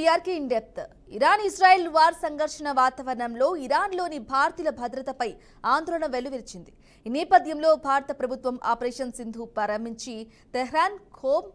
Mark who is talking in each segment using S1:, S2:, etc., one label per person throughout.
S1: BRK in depth. Iran Israel war సంఘర్షణ వాతావరణంలో ఇరాన్లోని భారతీయుల భద్రతపై ఆందోళన వెల్లువిరిచింది. ఈ నేపథ్యంలో భారత ప్రభుత్వం ఆపరేషన్ సింధు ప్రారంభించి తెహ్రాన్, ఖోమ్,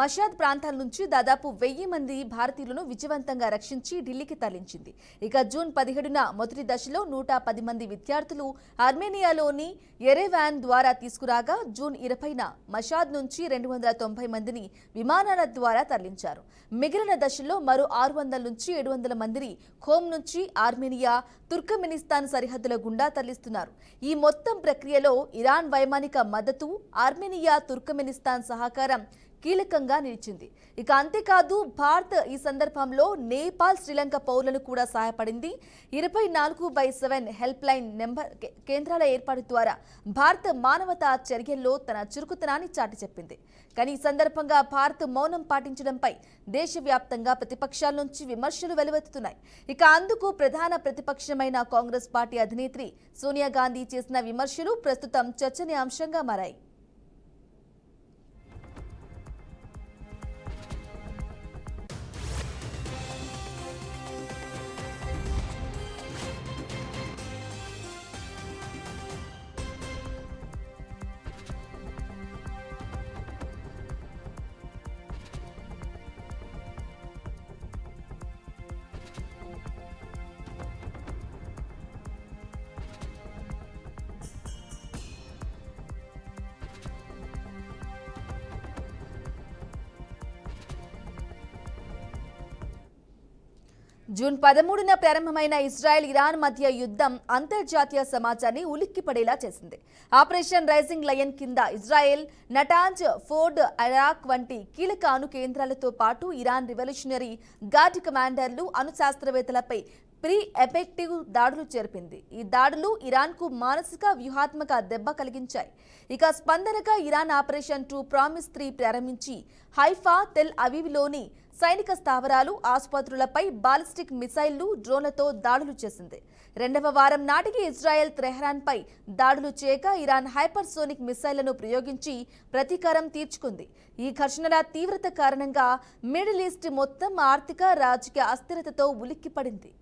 S1: మషాద్ ప్రాంతాల నుంచి దాదాపు 1000 మంది భారతీయులను విజయవంతంగా రక్షించి ఢిల్లీకి తరలించింది. ఇక జూన్ 17న మొదటి దశలో 110 మంది విద్యార్థులు ఆర్మేనియాలోని ఎరెవాన్ ద్వారా తీసుకురాగా, జూన్ 20న మషాద్ నుంచి 290 మందిని విమానాల ద్వారా తరలించారు. మిగిలిన దశల్లో మరో 600 నుంచి 700 మందిని ఖోమ్ నుంచి ఆర్మేనియా, తుర్కమెనిస్తాన్ సరిహద్దుల గుండా తరలిస్తున్నారు. ఈ మొత్తం ప్రక్రియలో ఇరాన్ వైమానిక మద్దతు, ఆర్మేనియా, తుర్కమెనిస్తాన్ సహకారం కీలకంగా నిలిచింది. ఇక అంతేకాదు, భారత్ ఈ సందర్భంలో నేపాల్, శ్రీలంక పౌరులను కూడా సహాయపడింది. 24/7 హెల్ప్ లైన్ నెంబర్ కేంద్రాల ఏర్పాటు ద్వారా భారత్ మానవతా చర్యల్లో తన చురుకుతనాన్ని చాటి చెప్పింది. కానీ ఈ సందర్భంగా భారత్ మౌనం పాటించడంపై దేశవ్యాప్తంగా ప్రతిపక్షాల నుంచి విమర్శలు వెలువెత్తుతున్నాయి. ఇక అందుకు ప్రధాన ప్రతిపక్షమైన కాంగ్రెస్ పార్టీ అధినేత్రి సోనియా గాంధీ చేసిన విమర్శలు ప్రస్తుతం చర్చనీయాంశంగా మారాయి. జూన్ 13న ప్రారంభమైన ఇజ్రాయెల్, ఇరాన్ మధ్య యుద్ధం అంతర్జాతీయ సమాజాన్ని ఉలిక్కిపడేలా చేసింది. ఆపరేషన్ రైజింగ్ లయన్ కింద ఇజ్రాయెల్ నటాంజ్, ఫోర్డ్, ఇరాక్ వంటి కీలక అణు కేంద్రాలతో పాటు ఇరాన్ రెవల్యూషనరీ గార్డ్ కమాండర్లు, అణు శాస్త్రవేత్తలపై ప్రీ ఎఫెక్టివ్ దాడులు జరిపింది. ఈ దాడులు ఇరాన్కు మానసిక, వ్యూహాత్మక దెబ్బ కలిగించాయి. ఇక స్పందనగా ఇరాన్ ఆపరేషన్ 2 ప్రామిస్ 3 ప్రారంభించి హైఫా, తెల్ అవీవ్లోని సైనిక స్థావరాలు, ఆసుపత్రులపై బాలిస్టిక్ మిసైళ్లు, డ్రోన్లతో దాడులు చేసింది. 2వ వారం నాటికి ఇజ్రాయెల్ తెహ్రాన్పై దాడులు చేయగా, ఇరాన్ హైపర్సోనిక్ మిసైళ్లను ప్రయోగించి ప్రతీకారం తీర్చుకుంది. ఈ ఘర్షణల తీవ్రత కారణంగా మిడిల్ ఈస్ట్ మొత్తం ఆర్థిక, రాజకీయ అస్థిరతతో ఉలిక్కిపడింది.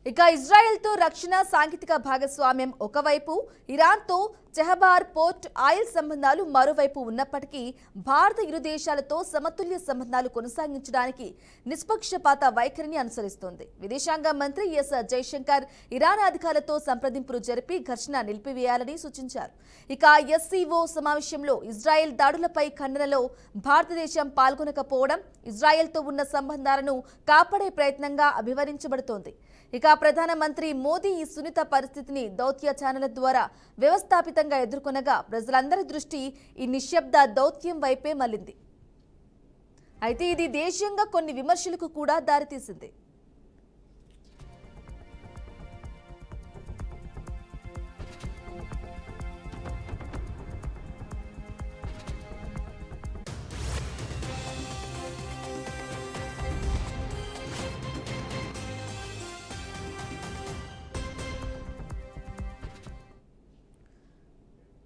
S1: ఇక ఇజ్రాయెల్తో రక్షణ, సాంకేతిక భాగస్వామ్యం ఒకవైపు, ఇరాన్తో చెహబార్ పోర్ట్ ఆయిల్ సంబంధాలు మరోవైపు ఉన్నప్పటికీ భారత ఇరు దేశాలతో సమతుల్య సంబంధాలు కొనసాగించడానికి నిష్పక్షపాత వైఖరిని అనుసరిస్తోంది. విదేశాంగ మంత్రి ఎస్ జైశంకర్ ఇరాన్ అధికారులతో సంప్రదింపులు జరిపి ఘర్షణ నిలిపివేయాలని సూచించారు. ఇక ఎస్సీఓ సమావేశంలో ఇజ్రాయెల్ దాడులపై ఖండనలో భారతదేశం పాల్గొనకపోవడం ఇజ్రాయెల్తో ఉన్న సంబంధాలను కాపాడే ప్రయత్నంగా అభివర్ణించబడుతోంది. ఇక ప్రధానమంత్రి మోదీ ఈ సున్నిత పరిస్థితిని దౌత్య ఛానళ్ల ద్వారా వ్యవస్థాపితంగా ఎదుర్కొనగా, ప్రజలందరి దృష్టి ఈ నిశ్శబ్ద దౌత్యం వైపే మళ్లింది. అయితే ఇది దేశీయంగా కొన్ని విమర్శలకు కూడా దారితీసింది.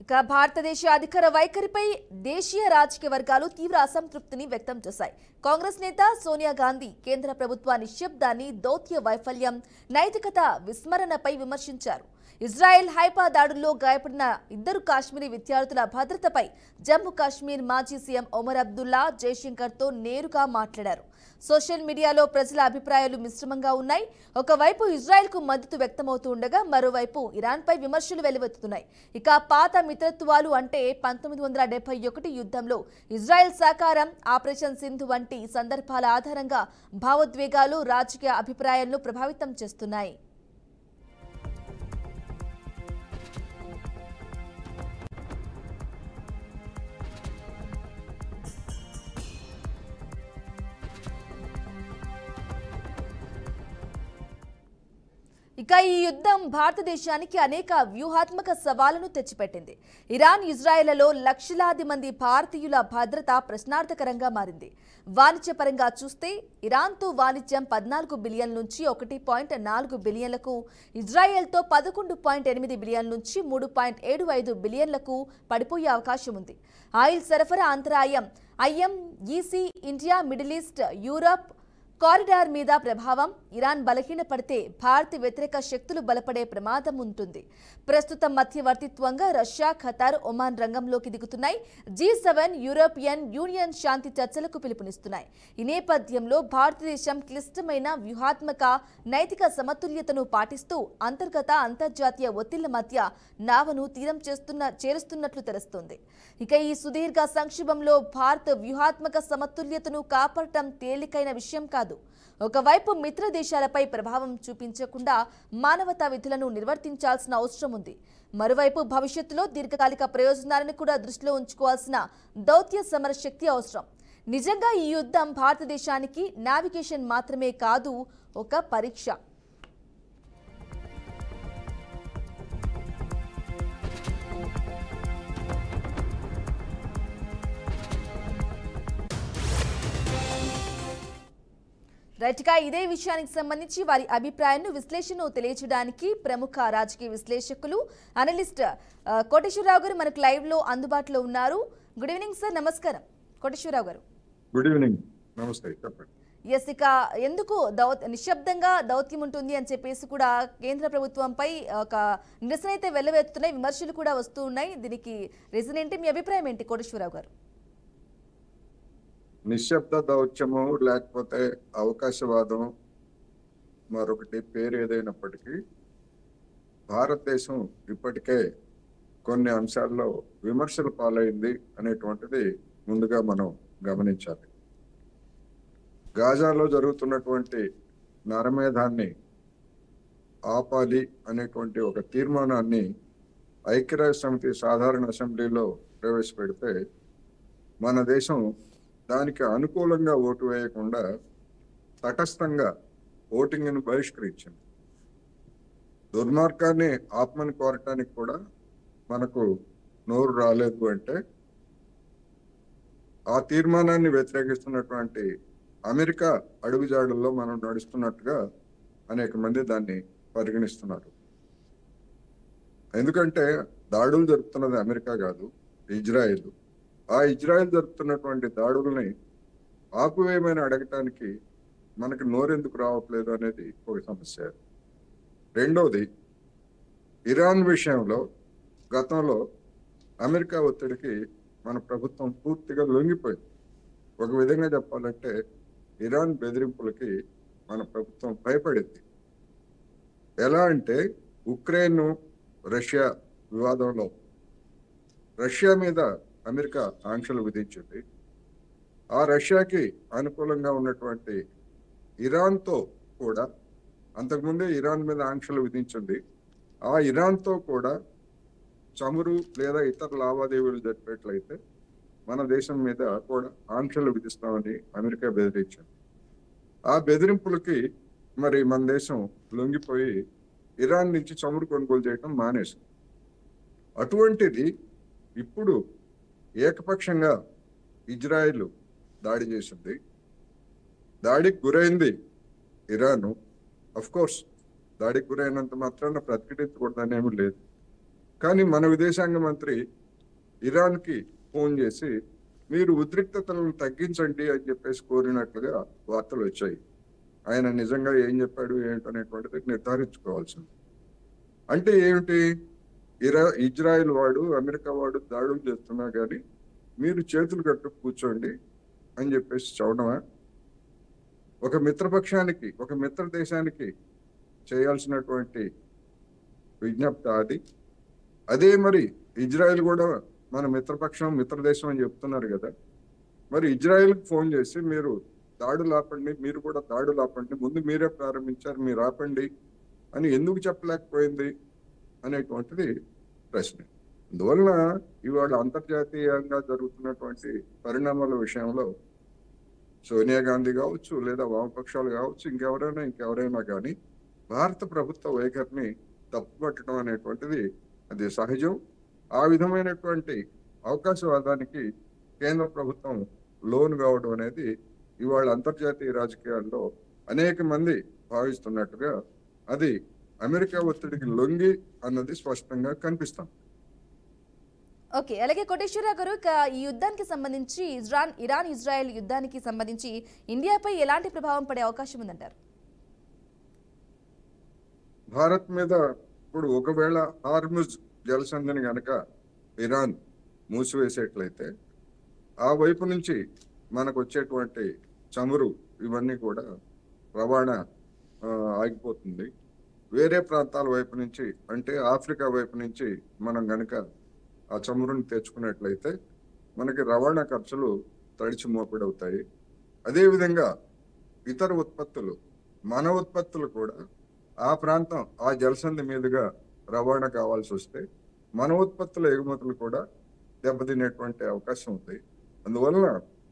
S1: ఇక భారతదేశ అధికార వైఖరిపై దేశీయ రాజకీయ వర్గాలు తీవ్ర అసంతృప్తిని వ్యక్తం చేశాయి. కాంగ్రెస్ నేత సోనియా గాంధీ కేంద్ర ప్రభుత్వ నిశ్శబ్దాన్ని, దౌత్య వైఫల్యం, నైతికత విస్మరణపై విమర్శించారు. ఇజ్రాయెల్ హైఫా దాడుల్లో గాయపడిన 2 కాశ్మీరీ విద్యార్థుల భద్రతపై జమ్మూ కాశ్మీర్ మాజీ సీఎం ఒమర్ అబ్దుల్లా జైశంకర్తో నేరుగా మాట్లాడారు. సోషల్ మీడియాలో ప్రజల అభిప్రాయాలు మిశ్రమంగా ఉన్నాయి. ఒకవైపు ఇజ్రాయెల్కు మద్దతు వ్యక్తమవుతూ ఉండగా, మరోవైపు ఇరాన్పై విమర్శలు వెలువెత్తుతున్నాయి. ఇక పాత మిత్రత్వాలు అంటే 1971 యుద్ధంలో ఇజ్రాయెల్ సహకారం, ఆపరేషన్ సింధు వంటి సందర్భాల ఆధారంగా భావోద్వేగాలు రాజకీయ అభిప్రాయాలను ప్రభావితం చేస్తున్నాయి. ఇక ఈ యుద్ధం భారతదేశానికి అనేక వ్యూహాత్మక సవాళ్లను తెచ్చిపెట్టింది. ఇరాన్, ఇజ్రాయెళ్లలో లక్షలాది మంది భారతీయుల భద్రత ప్రశ్నార్థకరంగా మారింది. వాణిజ్యపరంగా చూస్తే ఇరాన్తో వాణిజ్యం 14 బిలియన్ నుంచి 1.4 బిలియన్లకు, ఇజ్రాయెల్తో 11.8 బిలియన్ నుంచి 3.75 బిలియన్లకు పడిపోయే అవకాశం ఉంది. ఆయిల్ సరఫరా అంతరాయం, IMEC, India, middle east, Europe corridor మీద ప్రభావం, ఇరాన్ బలహీనపడితే భారత్ వ్యతిరేక శక్తులు బలపడే ప్రమాదం ఉంటుంది. ప్రస్తుతం మధ్యవర్తిత్వంగా రష్యా, ఖతార్, ఒమాన్ రంగంలోకి దిగుతున్నాయి. G7, యూరోపియన్ యూనియన్ శాంతి చర్చలకు పిలుపునిస్తున్నాయి. ఈ నేపథ్యంలో భారతదేశం క్లిష్టమైన వ్యూహాత్మక, నైతిక సమతుల్యతను పాటిస్తూ అంతర్గత, అంతర్జాతీయ ఒత్తిళ్ల మధ్య నావను తీరం చేరుస్తున్నట్లు తెలుస్తోంది. ఇక ఈ సుదీర్ఘ సంక్షోభంలో భారత్ వ్యూహాత్మక సమతుల్యతను కాపాడటం తేలికైన విషయం కాదు. ఒకవైపు మిత్ర దేశాలపై ప్రభావం చూపించకుండా మానవతా విధులను నిర్వర్తించాల్సిన అవసరం ఉంది. మరోవైపు భవిష్యత్తులో దీర్ఘకాలిక ప్రయోజనాలను కూడా దృష్టిలో ఉంచుకోవాల్సిన దౌత్య సమర శక్తి అవసరం. నిజంగా ఈ యుద్ధం భారతదేశానికి నావిగేషన్ మాత్రమే కాదు, ఒక పరీక్ష. రైట్గా ఇదే విషయానికి సంబంధించి వారి అభిప్రాయాన్ని, విశ్లేషణను తెలియజేయడానికి ప్రముఖ రాజకీయ విశ్లేషకులు, అనలిస్ట్ కోటేశ్వరరావు గారు మనకు లైవ్ లో అందుబాటులో ఉన్నారు. Good evening sir. నమస్కారం కోటేశ్వరరావు గారు.
S2: Good evening. నమస్తే. చెప్పండి.
S1: ఇక ఎందుకు నిశ్శబ్దంగా దౌత్యం ఉంటుంది అని చెప్పేసి కూడా కేంద్ర ప్రభుత్వంపై ఒక నిరసన అయితే వెల్లవెత్తుతున్నాయి, విమర్శలు కూడా వస్తూ ఉన్నాయి. దీనికి రీజన్ ఏంటి, మీ అభిప్రాయం ఏంటి కోటేశ్వరరావు గారు?
S2: నిశ్శబ్ద దౌత్యము లేకపోతే అవకాశవాదం, మరొకటి పేరు ఏదైనప్పటికీ భారతదేశం ఇప్పటికే కొన్ని అంశాల్లో విమర్శలు పాలైంది అనేటువంటిది ముందుగా మనం గమనించాలి. గాజాలో జరుగుతున్నటువంటి నరమేధాన్ని ఆపాలి అనేటువంటి ఒక తీర్మానాన్ని ఐక్యరాజ్య సమితి సాధారణ అసెంబ్లీలో ప్రవేశపెడితే మన దేశం దానికి అనుకూలంగా ఓటు వేయకుండా తటస్థంగా ఓటింగ్ను బహిష్కరించింది. దుర్మార్గాన్ని ఆత్మని కోరటానికి కూడా మనకు నోరు రాలేదు అంటే ఆ తీర్మానాన్ని వ్యతిరేకిస్తున్నటువంటి అమెరికా అడుగుజాడల్లో మనం నడుస్తున్నట్టుగా అనేక మంది దాన్ని పరిగణిస్తున్నారు. ఎందుకంటే దాడులు జరుపుతున్నది అమెరికా కాదు, ఇజ్రాయెల్. ఆ ఇజ్రాయెల్ జరుపుతున్నటువంటి దాడుల్ని ఆపువేయమని అడగటానికి మనకి నోరెందుకు రావట్లేదు అనేది ఒక సమస్య. రెండవది, ఇరాన్ విషయంలో గతంలో అమెరికా ఒత్తిడికి మన ప్రభుత్వం పూర్తిగా లొంగిపోయింది. ఒక విధంగా చెప్పాలంటే ఇరాన్ బెదిరింపులకి మన ప్రభుత్వం భయపడింది. ఎలా అంటే ఉక్రెయిన్ రష్యా వివాదంలో రష్యా మీద అమెరికా ఆంక్షలు విధించింది. ఆ రష్యాకి అనుకూలంగా ఉన్నటువంటి ఇరాన్తో కూడా అంతకుముందే ఇరాన్ మీద ఆంక్షలు విధించింది. ఆ ఇరాన్తో కూడా చమురు లేదా ఇతర లావాదేవీలు జరిపేట్లయితే మన దేశం మీద కూడా ఆంక్షలు విధిస్తామని అమెరికా బెదిరించింది. ఆ బెదిరింపులకి మరి మన దేశం లొంగిపోయి ఇరాన్ నుంచి చమురు కొనుగోలు చేయడం మానేసింది. అటువంటిది ఇప్పుడు ఏకపక్షంగా ఇజ్రాయెల్ దాడి చేసింది. దాడికి గురైంది ఇరాను. కోర్స్ దాడికి గురైనంత మాత్రాన ప్రతిఘటించకూడదనేమీ లేదు. కానీ మన విదేశాంగ మంత్రి ఇరాన్కి ఫోన్ చేసి మీరు ఉద్రిక్తతలను తగ్గించండి అని చెప్పేసి కోరినట్లుగా వార్తలు వచ్చాయి. ఆయన నిజంగా ఏం చెప్పాడు ఏంటనేటువంటిది నిర్ధారించుకోవాల్సింది. అంటే ఏమిటి, ఇజ్రాయెల్ వాడు అమెరికా వాడు దాడులు చేస్తున్నా కానీ మీరు చేతులు కట్టు కూర్చోండి అని చెప్పేసి చూడమా? ఒక మిత్రపక్షానికి, ఒక మిత్ర దేశానికి చేయాల్సినటువంటి విజ్ఞప్తి అది. అదే మరి ఇజ్రాయెల్ కూడా మన మిత్రపక్షం, మిత్రదేశం అని చెప్తున్నారు కదా. మరి ఇజ్రాయెల్కి ఫోన్ చేసి మీరు దాడులు ఆపండి, మీరు కూడా దాడులు ఆపండి, ముందు మీరే ప్రారంభించారు, మీరు ఆపండి అని ఎందుకు చెప్పలేకపోయింది అనేటువంటిది ప్రశ్న. అందువలన ఇవాళ అంతర్జాతీయంగా జరుగుతున్నటువంటి పరిణామాల విషయంలో సోనియా గాంధీ కావచ్చు, లేదా వామపక్షాలు కావచ్చు, ఇంకెవరైనా కానీ భారత ప్రభుత్వ వైఖరిని తప్పుపట్టడం అనేటువంటిది అది సహజం. ఆ విధమైనటువంటి అవకాశవాదానికి కేంద్ర ప్రభుత్వం లోను కావడం అనేది ఇవాళ అంతర్జాతీయ రాజకీయాల్లో అనేక మంది భావిస్తున్నట్టుగా అది అమెరికా ఒత్తిడికి లొంగి అన్నది స్పష్టంగా కనిపిస్తాం.
S1: ఓకే, అలాగే కోటేశ్వరరావు గారు, ఇక ఈ యుద్ధానికి సంబంధించి ఇరాన్ ఇజ్రాయెల్ యుద్ధానికి సంబంధించి ఇండియాపై ఎలాంటి ప్రభావం పడే అవకాశం ఉందంటారు?
S2: భారత్ మీద ఇప్పుడు ఒకవేళ హార్ముజ్ జలసంధిని గనక ఇరాన్ మూసివేసేట్లయితే ఆ వైపు నుంచి మనకు వచ్చేటువంటి చమురు ఇవన్నీ కూడా రవాణా ఆగిపోతుంది. వేరే ప్రాంతాల వైపు నుంచి అంటే ఆఫ్రికా వైపు నుంచి మనం గనక ఆ చమురుని తెచ్చుకున్నట్లయితే మనకి రవాణా ఖర్చులు తడిచి మోపిడవుతాయి. అదేవిధంగా ఇతర ఉత్పత్తులు, మన ఉత్పత్తులు కూడా ఆ ప్రాంతం ఆ జలసంధి మీదుగా రవాణా కావాల్సి వస్తే మన ఉత్పత్తుల ఎగుమతులు కూడా దెబ్బతినేటువంటి అవకాశం ఉంది. అందువలన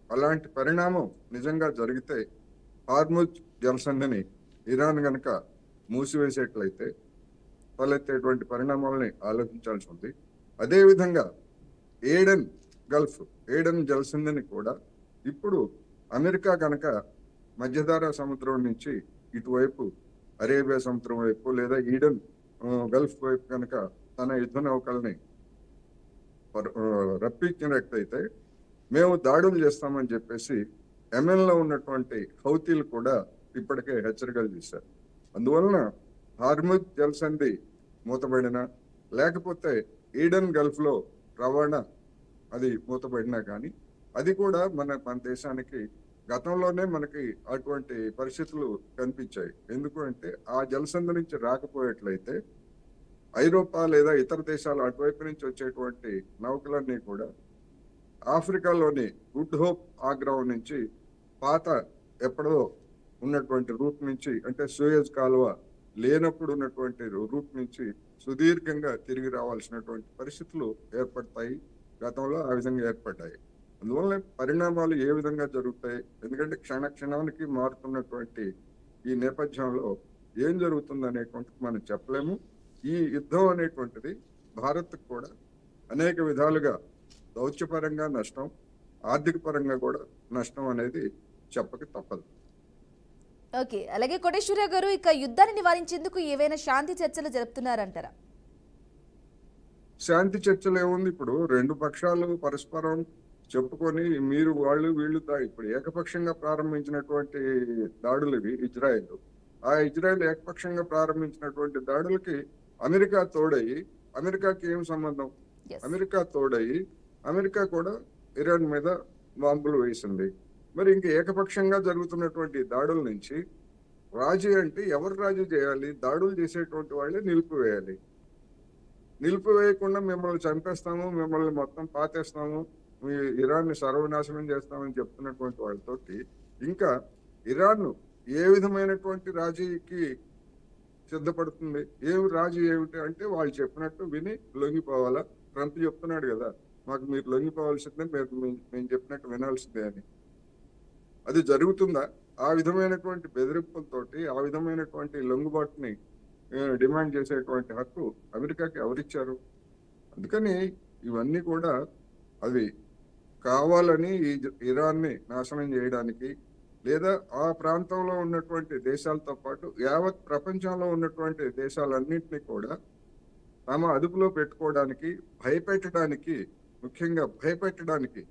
S2: అలాంటి పరిణామం నిజంగా జరిగితే హార్ముజ్ జలసంధిని ఇరాన్ గనక మూసివేసేట్లయితే తలెత్తేటువంటి పరిణామాలని ఆలోచించాల్సి ఉంది. అదేవిధంగా ఏడెన్ జలసంధిని కూడా ఇప్పుడు అమెరికా కనుక మధ్యధరా సముద్రం నుంచి ఇటువైపు అరేబియా సముద్రం వైపు లేదా ఈడెన్ గల్ఫ్ వైపు కనుక తన యుద్ధ నౌకల్ని రప్పించినట్లయితే మేము దాడులు చేస్తామని చెప్పేసి యెమెన్లో ఉన్నటువంటి హౌతీలు కూడా ఇప్పటికే హెచ్చరికలు చేశారు. అందువలన హార్ముజ్ జలసంధి మూతబడినా లేకపోతే ఈడెన్ గల్ఫ్ లో రవాణా అది మూతబడినా కానీ అది కూడా మన దేశానికి గతంలోనే మనకి అటువంటి పరిస్థితులు కనిపించాయి. ఎందుకు అంటే ఆ జలసంధి నుంచి రాకపోయేట్లయితే ఐరోపా లేదా ఇతర దేశాలు అటువైపు నుంచి వచ్చేటువంటి నౌకలన్నీ కూడా ఆఫ్రికాలోని గుడ్ హోప్ ఆగ్రహం నుంచి పాత ఎప్పుడో ఉన్నటువంటి రూట్ నుంచి అంటే సూయజ్ కాలువ లేనప్పుడు ఉన్నటువంటి రూట్ నుంచి సుదీర్ఘంగా తిరిగి రావాల్సినటువంటి పరిస్థితులు ఏర్పడతాయి. గతంలో ఆ విధంగా ఏర్పడ్డాయి. అందువల్ల పరిణామాలు ఏ విధంగా జరుగుతాయి, ఎందుకంటే క్షణానికి మారుతున్నటువంటి ఈ నేపథ్యంలో ఏం జరుగుతుంది అనేటువంటిది మనం చెప్పలేము. ఈ యుద్ధం అనేటువంటిది భారత్ కూడా అనేక విధాలుగా దౌత్యపరంగా నష్టం, ఆర్థిక పరంగా కూడా నష్టం అనేది చెప్పక తప్పదు.
S1: ఓకే, అలాగే కోటేశ్వరరావు గారు, ఇక యుద్ధాన్ని నివారించేందుకు ఏవైనా శాంతి చర్చలు జరుపుతున్నారంటారా?
S2: శాంతి చర్చలు ఏముంది, ఇప్పుడు రెండు పక్షాలు పరస్పరం చెప్పుకొని మీరు వాళ్ళు వీళ్ళు ఇప్పుడు ఏకపక్షంగా ప్రారంభించినటువంటి దాడులు ఇవి. ఇజ్రాయెల్ ఏకపక్షంగా ప్రారంభించినటువంటి దాడులకి అమెరికా తోడయి, అమెరికాకి ఏం సంబంధం? అమెరికా తోడయి అమెరికా కూడా ఇరాన్ మీద బాంబులు వేసింది. మరి ఇంక ఏకపక్షంగా జరుగుతున్నటువంటి దాడుల నుంచి రాజీ అంటే ఎవరు రాజీ చేయాలి? దాడులు చేసేటువంటి వాళ్ళే నిలిపివేయాలి. నిలిపివేయకుండా మిమ్మల్ని చంపేస్తాము, మిమ్మల్ని మొత్తం పాతేస్తాము, మీ ఇరాన్ని సర్వనాశనం చేస్తామని చెప్తున్నటువంటి వాళ్ళతోటి ఇంకా ఇరాన్ ఏ విధమైనటువంటి రాజీకి సిద్ధపడుతుంది? రాజీ ఏమిటి అంటే వాళ్ళు చెప్పినట్టు విని లొంగిపోవాలా? ట్రంప్ చెప్తున్నాడు కదా, మాకు మీరు లొంగిపోవాల్సిందే, మేము చెప్పినట్టు వినాల్సిందే అని. అది జరుగుతుందా? ఆ విధమైనటువంటి బెదిరింపులతోటి ఆ విధమైనటువంటి లొంగుబాటుని డిమాండ్ చేసేటువంటి హక్కు అమెరికాకి ఎవరిచ్చారు? అందుకని ఇవన్నీ కూడా అవి కావాలని ఇరాన్ని నాశనం చేయడానికి లేదా ఆ ప్రాంతంలో ఉన్నటువంటి దేశాలతో పాటు యావత్ ప్రపంచంలో ఉన్నటువంటి దేశాలన్నింటినీ కూడా తమ అదుపులో పెట్టుకోవడానికి, భయపెట్టడానికి, ముఖ్యంగా భయపెట్టడానికి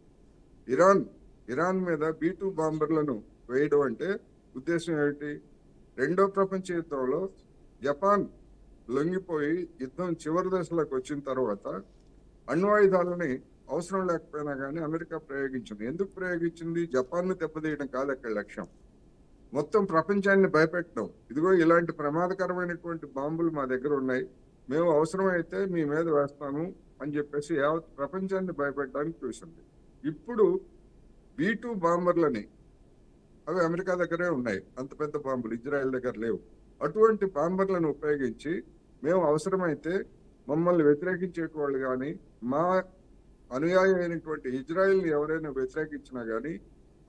S2: ఇరాన్ మీద B-2 బాంబర్లను వేయడం అంటే ఉద్దేశం ఏమిటి? రెండో ప్రపంచ యుద్ధంలో జపాన్ లొంగిపోయి యుద్ధం చివరి దశలోకి వచ్చిన తర్వాత అణ్వాయుధాలని అవసరం లేకపోయినా కానీ అమెరికా ప్రయోగించింది. ఎందుకు ప్రయోగించింది? జపాన్ను దెబ్బతీయడం కాదు అక్కడ లక్ష్యం, మొత్తం ప్రపంచాన్ని భయపెట్టడం. ఇదిగో ఇలాంటి ప్రమాదకరమైనటువంటి బాంబులు మా దగ్గర ఉన్నాయి, మేము అవసరమైతే మీ మీద వేస్తాము అని చెప్పేసి యావత్ ప్రపంచాన్ని భయపెట్టడానికి చూసింది. ఇప్పుడు B-2 బాంబర్లని అవి అమెరికా దగ్గరే ఉన్నాయి, అంత పెద్ద బాంబులు ఇజ్రాయెల్ దగ్గర లేవు. అటువంటి బాంబర్లను ఉపయోగించి మేము అవసరమైతే మమ్మల్ని వ్యతిరేకించే వాళ్ళు కానీ మా అనుయాయి అయినటువంటి ఇజ్రాయెల్ని ఎవరైనా వ్యతిరేకించినా కానీ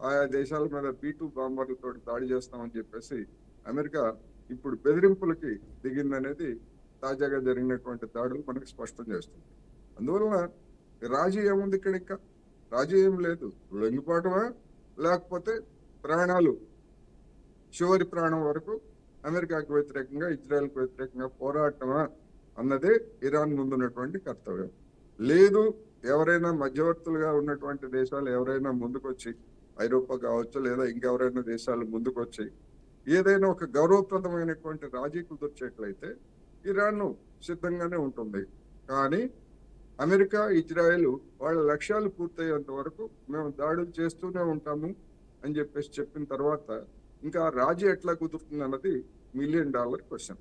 S2: ఆయా దేశాల మీద B-2 బాంబర్లతో దాడి చేస్తామని చెప్పేసి అమెరికా ఇప్పుడు బెదిరింపులకి దిగిందనేది తాజాగా జరిగినటువంటి దాడులు మనకి స్పష్టం చేస్తుంది. అందువలన రాజీ ఏముంది ఇక్కడ? ఇంకా రాజీ ఏం లేదు. లొంగిపోవటమా, లేకపోతే ప్రాణాలు చివరి ప్రాణం వరకు అమెరికాకు వ్యతిరేకంగా, ఇజ్రాయెల్కి వ్యతిరేకంగా పోరాటమా అన్నదే ఇరాన్ ముందున్నటువంటి కర్తవ్యం. లేదు, ఎవరైనా మధ్యవర్తులుగా ఉన్నటువంటి దేశాలు ఎవరైనా ముందుకొచ్చి, ఐరోపా కావచ్చు లేదా ఇంకెవరైనా దేశాలు ముందుకొచ్చి ఏదైనా ఒక గౌరవప్రదమైనటువంటి రాజీ కుదుర్చేట్లయితే ఇరాన్ సిద్ధంగానే ఉంటుంది. కానీ అమెరికా, ఇజ్రాయెల్ వాళ్ళ లక్ష్యాలు పూర్తయ్యేంత వరకు మేము దాడులు చేస్తూనే ఉంటాము అని చెప్పిన తర్వాత ఇంకా రాజీ ఎట్లా కుదురుతుంది అన్నది $1 మిలియన్ క్వశ్చన్.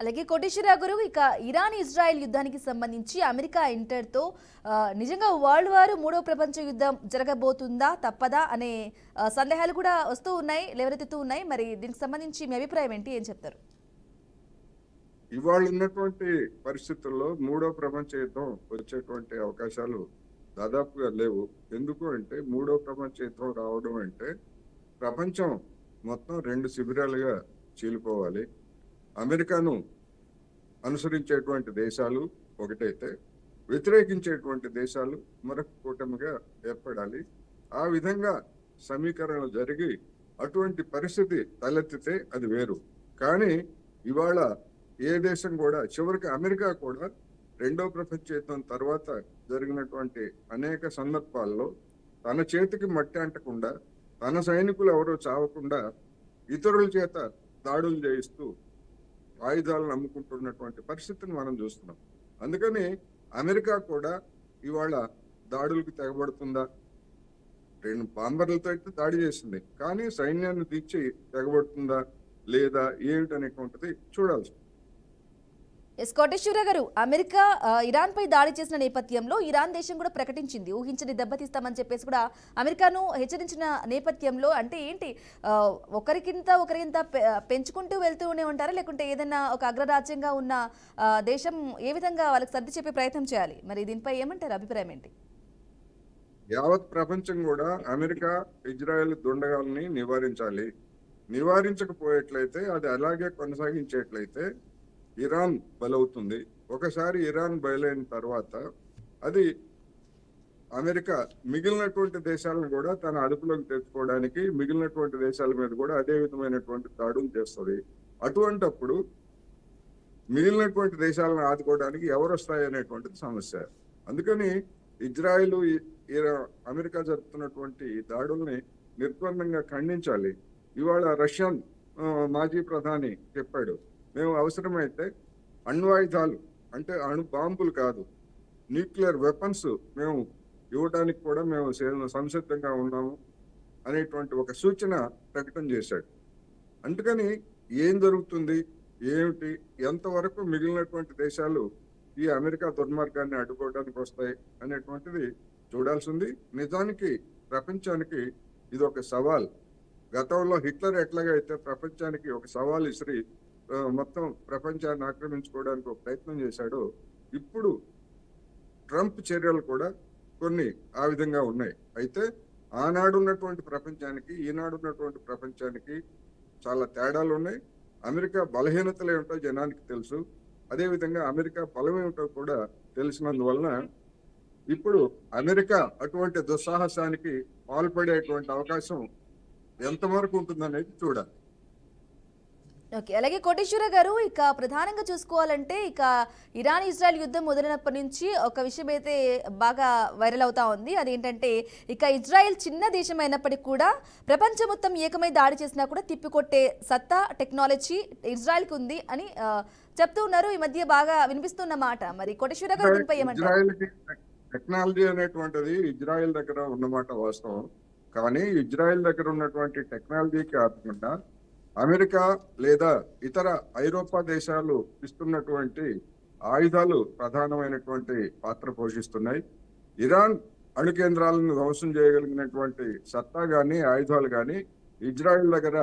S1: అలాగే కోటేశ్వరరావు గారు, ఇక ఇరాన్ ఇజ్రాయెల్ యుద్ధానికి సంబంధించి అమెరికా ఇంటర్తో నిజంగా వరల్డ్ వార్ 3వ ప్రపంచ యుద్ధం జరగబోతుందా, తప్పదా అనే సందేహాలు కూడా వస్తూ ఉన్నాయి, లేవనెత్తుతూ ఉన్నాయి. మరి దీనికి సంబంధించి మీ అభిప్రాయం ఏంటి, ఏం చెప్తారు?
S2: ఇవాళ ఉన్నటువంటి పరిస్థితుల్లో 3వ ప్రపంచ యుద్ధం వచ్చేటువంటి అవకాశాలు దాదాపుగా లేవు. ఎందుకు అంటే 3వ ప్రపంచ యుద్ధం రావడం అంటే ప్రపంచం మొత్తం 2 శిబిరాలుగా చీలిపోవాలి. అమెరికాను అనుసరించేటువంటి దేశాలు ఒకటైతే, వ్యతిరేకించేటువంటి దేశాలు మరొక కూటమిగా ఏర్పడాలి. ఆ విధంగా సమీకరణలు జరిగి అటువంటి పరిస్థితి తలెత్తితే అది వేరు. కానీ ఇవాళ ఏ దేశం కూడా, చివరికి అమెరికా కూడా 2వ ప్రపంచ యుద్ధం తర్వాత జరిగినటువంటి అనేక సందర్భాల్లో తన చేతికి మట్టి అంటకుండా, తన సైనికులు ఎవరో చావకుండా ఇతరుల చేత దాడులు చేయిస్తూ ఆయుధాలను అమ్ముకుంటున్నటువంటి పరిస్థితిని మనం చూస్తున్నాం. అందుకని అమెరికా కూడా ఇవాళ దాడులకు తెగబడుతుందా? 2 బాంబర్లతో అయితే దాడి చేసింది, కానీ సైన్యాన్ని తీర్చి తెగబడుతుందా లేదా ఏమిటనేటువంటిది చూడాల్సి.
S1: ఎస్ కోటేశ్వరరావు గారు, అమెరికా ఇరాన్ పై దాడి చేసిన నేపథ్యంలో ఇరాన్ దేశం కూడా ప్రకటించింది, ఊహించని దెబ్బతీస్తామని చెప్పేసి కూడా అమెరికాను హెచ్చరించిన నేపథ్యంలో అంటే ఏంటి, ఒకరికింత పెంచుకుంటూ వెళ్తూనే ఉంటారా, లేకుంటే ఏదైనా ఒక అగ్రరాజ్యంగా ఉన్న దేశం ఏ విధంగా వాళ్ళకి సర్ది చెప్పే ప్రయత్నం చేయాలి? మరి దీనిపై ఏమంటారు, అభిప్రాయం ఏంటి?
S2: యావత్ ప్రపంచం కూడా అమెరికా, ఇజ్రాయెల్ దుండగాల్ని నివారించాలి. నివారించకపోయేట్లయితే, అది అలాగే కొనసాగించేట్లయితే ఇరాన్ బలవుతుంది. ఒకసారి ఇరాన్ బయలైన తర్వాత అది అమెరికా మిగిలినటువంటి దేశాలను కూడా తన అదుపులోకి తెచ్చుకోవడానికి, మిగిలినటువంటి దేశాల మీద కూడా అదే విధమైనటువంటి దాడులు చేస్తుంది. అటువంటప్పుడు మిగిలినటువంటి దేశాలను ఆదుకోవడానికి ఎవరు వస్తాయి అనేటువంటిది సమస్య. అందుకని ఇజ్రాయెల్, అమెరికా జరుపుతున్నటువంటి దాడుల్ని నిర్బంధంగా ఖండించాలి. ఇవాళ రష్యన్ మాజీ ప్రధాని చెప్పాడు, మేము అవసరమైతే అణ్వాయుధాలు అంటే అణు బాంబులు కాదు, న్యూక్లియర్ వెపన్స్ మేము ఇవ్వడానికి కూడా మేము సంసిద్ధంగా ఉన్నాము అనేటువంటి ఒక సూచన ప్రకటన చేశాడు. అందుకని ఏం జరుగుతుంది, ఏమిటి, ఎంతవరకు మిగిలినటువంటి దేశాలు ఈ అమెరికా దుర్మార్గాన్ని అడ్డుకోవడానికి వస్తాయి అనేటువంటిది చూడాల్సింది. నిజానికి ప్రపంచానికి ఇది ఒక సవాల్. గతంలో హిట్లర్ ఎట్లాగైతే ప్రపంచానికి ఒక సవాల్ ఇసిరి మొత్తం ప్రపంచాన్ని ఆక్రమించుకోవడానికి ఒక ప్రయత్నం చేశాడో, ఇప్పుడు ట్రంప్ చర్యలు కూడా కొన్ని ఆ విధంగా ఉన్నాయి. అయితే ఆనాడు ఉన్నటువంటి ప్రపంచానికి, ఈనాడు ఉన్నటువంటి ప్రపంచానికి చాలా తేడాలు ఉన్నాయి. అమెరికా బలహీనతలు ఏమిటో జనానికి తెలుసు, అదేవిధంగా అమెరికా బలం ఏమిటో కూడా తెలిసినందువలన ఇప్పుడు అమెరికా అటువంటి దుస్సాహసానికి పాల్పడేటువంటి అవకాశం ఎంతవరకు ఉంటుందనేది చూడాలి.
S1: ఓకే, అలాగే కోటేశ్వర గారు, ఇక ప్రధానంగా చూసుకోవాలంటే ఇక ఇరాన్ ఇజ్రాయెల్ యుద్ధం మొదలైనప్పటి నుంచి ఒక విషయం అయితే బాగా వైరల్ అవుతా ఉంది. అదేంటంటే ఇక ఇజ్రాయెల్ చిన్న దేశం అయినప్పటికీ కూడా ప్రపంచం మొత్తం ఏకమై దాడి చేసినా కూడా తిప్పికొట్టే సత్తా, టెక్నాలజీ ఇజ్రాయెల్కి ఉంది అని చెప్తూ ఉన్నారు. ఈ మధ్య బాగా వినిపిస్తున్న మాట. మరి కోటేశ్వర గారు దీనిపై ఏమంటారు?
S2: టెక్నాలజీ అనేటువంటిది ఇజ్రాయెల్ దగ్గర ఉన్నమాట వాస్తవం. కానీ ఇజ్రాయెల్ దగ్గర ఉన్నటువంటి టెక్నాలజీ కాకుండా అమెరికా లేదా ఇతర ఐరోపా దేశాలు ఇస్తున్నటువంటి ఆయుధాలు ప్రధానమైనటువంటి పాత్ర పోషిస్తున్నాయి. ఇరాన్ అణు కేంద్రాలను ధ్వంసం చేయగలిగినటువంటి సత్తా గాని, ఆయుధాలు గాని ఇజ్రాయెల్ దగ్గర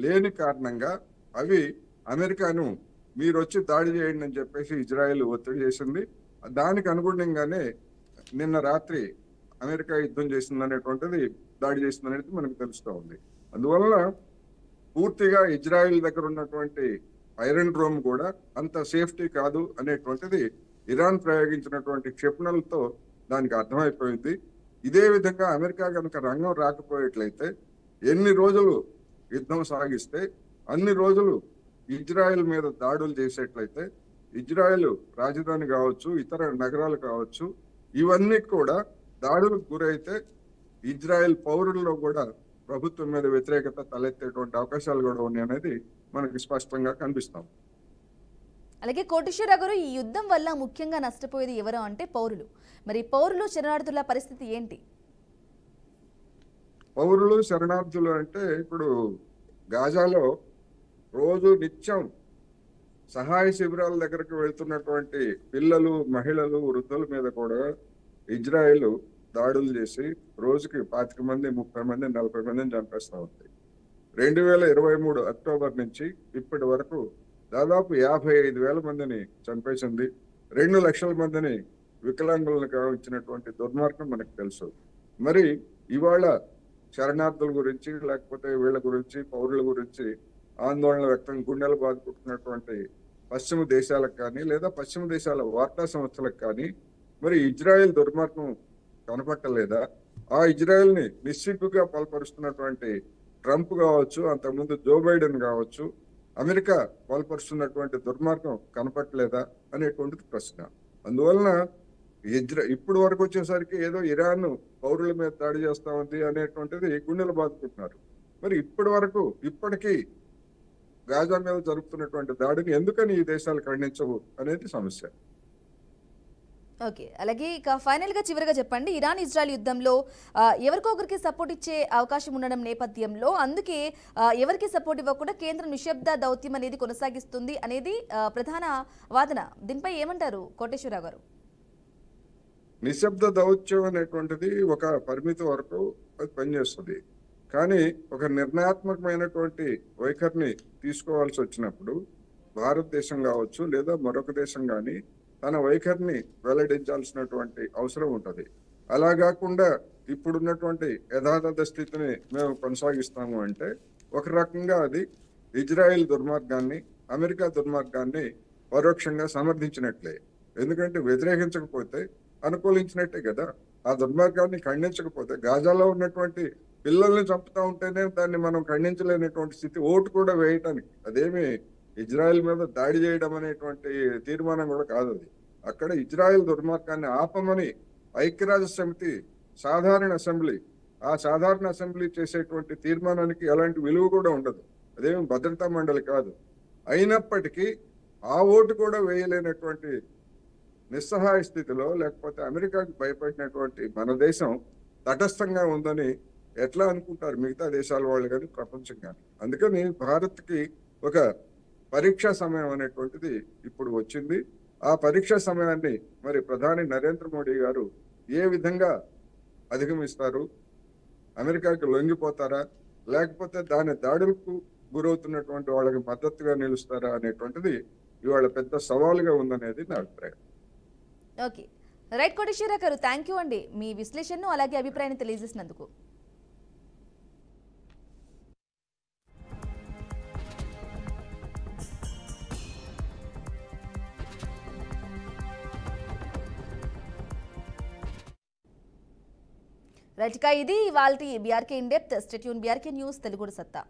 S2: లేని కారణంగా అవి అమెరికాను మీరు వచ్చి దాడి చేయండి అని చెప్పేసి ఇజ్రాయెల్ ఒత్తిడి చేసింది. దానికి అనుగుణంగానే నిన్న రాత్రి అమెరికా యుద్ధం చేసింది అనేటువంటిది, దాడి చేసింది అనేది మనకు తెలుస్తూ ఉంది. అందువలన పూర్తిగా ఇజ్రాయిల్ దగ్గర ఉన్నటువంటి ఐరన్ డ్రోమ్ కూడా అంత సేఫ్టీ కాదు అనేటువంటిది ఇరాన్ ప్రయోగించినటువంటి క్షిపణులతో దానికి అర్థమైపోయింది. ఇదే విధంగా అమెరికా కనుక రంగం రాకపోయేట్లయితే ఎన్ని రోజులు యుద్ధం సాగిస్తే అన్ని రోజులు ఇజ్రాయెల్ మీద దాడులు చేసేట్లయితే ఇజ్రాయెల్ రాజధాని కావచ్చు, ఇతర నగరాలు కావచ్చు, ఇవన్నీ కూడా దాడులకు గురైతే ఇజ్రాయెల్ పౌరుల్లో కూడా ప్రభుత్వం మీద వ్యతిరేకత తలెత్తేటువంటి అవకాశాలు కూడా ఉన్నాయి అనేది మనకి స్పష్టంగా కనిపిస్తాం.
S1: అలాగే కోటేశ్వరరావు గారు, ఈ యుద్ధం వల్ల ముఖ్యంగా నష్టపోయేది ఎవరు అంటే పౌరులు. మరి పౌరులు శరణార్థుల పరిస్థితి ఏంటి?
S2: పౌరులు శరణార్థులు అంటే ఇప్పుడు గాజాలో రోజు నిత్యం సహాయ శిబిరాల దగ్గరకు వెళ్తున్నటువంటి పిల్లలు, మహిళలు, వృద్ధుల మీద కూడా ఇజ్రాయెల్ దాడులు చేసి రోజుకి 25 మంది, 30 మంది, 40 మందిని చంపేస్తా ఉంది. 2023 అక్టోబర్ నుంచి ఇప్పటి వరకు దాదాపు 55,000 మందిని చంపేసింది. 2 లక్షల మందిని వికలాంగులను కావించినటువంటి దుర్మార్గం మనకు తెలుసు. మరి ఇవాళ శరణార్థుల గురించి, లేకపోతే వీళ్ళ గురించి, పౌరుల గురించి ఆందోళన వ్యక్తం, గుండెలు బాదుకుంటున్నటువంటి పశ్చిమ దేశాలకు కానీ, లేదా పశ్చిమ దేశాల వార్తా సంస్థలకు కానీ మరి ఇజ్రాయెల్ దుర్మార్గం కనపట్టలేదా? ఆ ఇజ్రాయెల్ ని నిస్సిగ్గుగా పాల్పరుస్తున్నటువంటి ట్రంప్ కావచ్చు, అంతకుముందు జో బైడెన్ కావచ్చు, అమెరికా పాల్పరుస్తున్నటువంటి దుర్మార్గం కనపట్టలేదా అనేటువంటిది ప్రశ్న. అందువలన ఇప్పుడు వరకు వచ్చేసరికి ఏదో ఇరాన్ పౌరుల మీద దాడి చేస్తా ఉంది అనేటువంటిది గుండెలు బాదుకుంటున్నారు. మరి ఇప్పటికీ గాజా మీద జరుపుతున్నటువంటి దాడిని ఎందుకని ఈ దేశాలు ఖండించవు అనేది సమస్య.
S1: ఓకే, అలాగే ఇక ఫైనల్ గా చివరిగా చెప్పండి, ఇరాన్ ఇజ్రాయెల్ యుద్ధంలో ఎవరికొకరికి సపోర్ట్ ఇచ్చే అవకాశం ఉండడం నేపథ్యంలో అందుకే ఎవరికి సపోర్ట్ ఇవ్వకుండా కేంద్రం నిశ్శబ్ద దౌత్యం అనేది కొనసాగిస్తుంది అనేది ప్రధాన వాదన. దీనిపై ఏమంటారు కోటేశ్వరరావు గారు?
S2: నిశ్శబ్ద దౌత్యం అనేటువంటిది ఒక పరిమితి వరకు అది పనిచేస్తుంది. కానీ ఒక నిర్ణయాత్మకమైనటువంటి వైఖరిని తీసుకోవాల్సి వచ్చినప్పుడు భారతదేశం కావచ్చు, లేదా మరొక దేశం కానీ తన వైఖరిని వెల్లడించాల్సినటువంటి అవసరం ఉంటుంది. అలా కాకుండా ఇప్పుడున్నటువంటి యథాతథ స్థితిని మేము కొనసాగిస్తాము అంటే ఒక రకంగా అది ఇజ్రాయెల్ దుర్మార్గాన్ని, అమెరికా దుర్మార్గాన్ని పరోక్షంగా సమర్థించినట్లే. ఎందుకంటే వ్యతిరేకించకపోతే అనుకూలించినట్టే కదా. ఆ దుర్మార్గాన్ని ఖండించకపోతే, గాజాలో ఉన్నటువంటి పిల్లల్ని చంపుతా ఉంటేనే దాన్ని మనం ఖండించలేనటువంటి స్థితి, ఓటు కూడా వేయటానికి, అదేమి ఇజ్రాయెల్ మీద దాడి చేయడం అనేటువంటి తీర్మానం కూడా కాదు అది. అక్కడ ఇజ్రాయెల్ దుర్మార్గాన్ని ఆపమని ఐక్యరాజ్య సమితి సాధారణ అసెంబ్లీ చేసేటువంటి తీర్మానానికి ఎలాంటి విలువ కూడా ఉండదు. అదేమి భద్రతా మండలి కాదు. అయినప్పటికీ ఆ ఓటు కూడా వేయలేనటువంటి నిస్సహాయ స్థితిలో, లేకపోతే అమెరికాకి భయపడినటువంటి మన దేశం తటస్థంగా ఉందని ఎట్లా అనుకుంటారు మిగతా దేశాల వాళ్ళు కానీ, ప్రపంచం కానీ. అందుకని భారత్కి ఒక పరీక్షా సమయం అనేటువంటిది ఇప్పుడు వచ్చింది. ఆ పరీక్షా సమయాన్ని మరి ప్రధాని నరేంద్ర మోడీ గారు ఏ విధంగా అధిగమిస్తారు? అమెరికాకి లొంగిపోతారా, లేకపోతే దాని దాడులకు గురవుతున్నటువంటి వాళ్ళకి మద్దతుగా నిలుస్తారా అనేటువంటిది ఇవాళ పెద్ద సవాలుగా ఉందనేది నా అభిప్రాయం.
S1: ఓకే, రైట్ కోటేశ్వరరావు గారు, థ్యాంక్ యూ అండి మీ విశ్లేషణను అలాగే అభిప్రాయాన్ని తెలియజేసినందుకు. రైట్, ఇది ఇవాల్టి BRK in depth. Stay tune, BRK news తెలుగుడు సత్తా.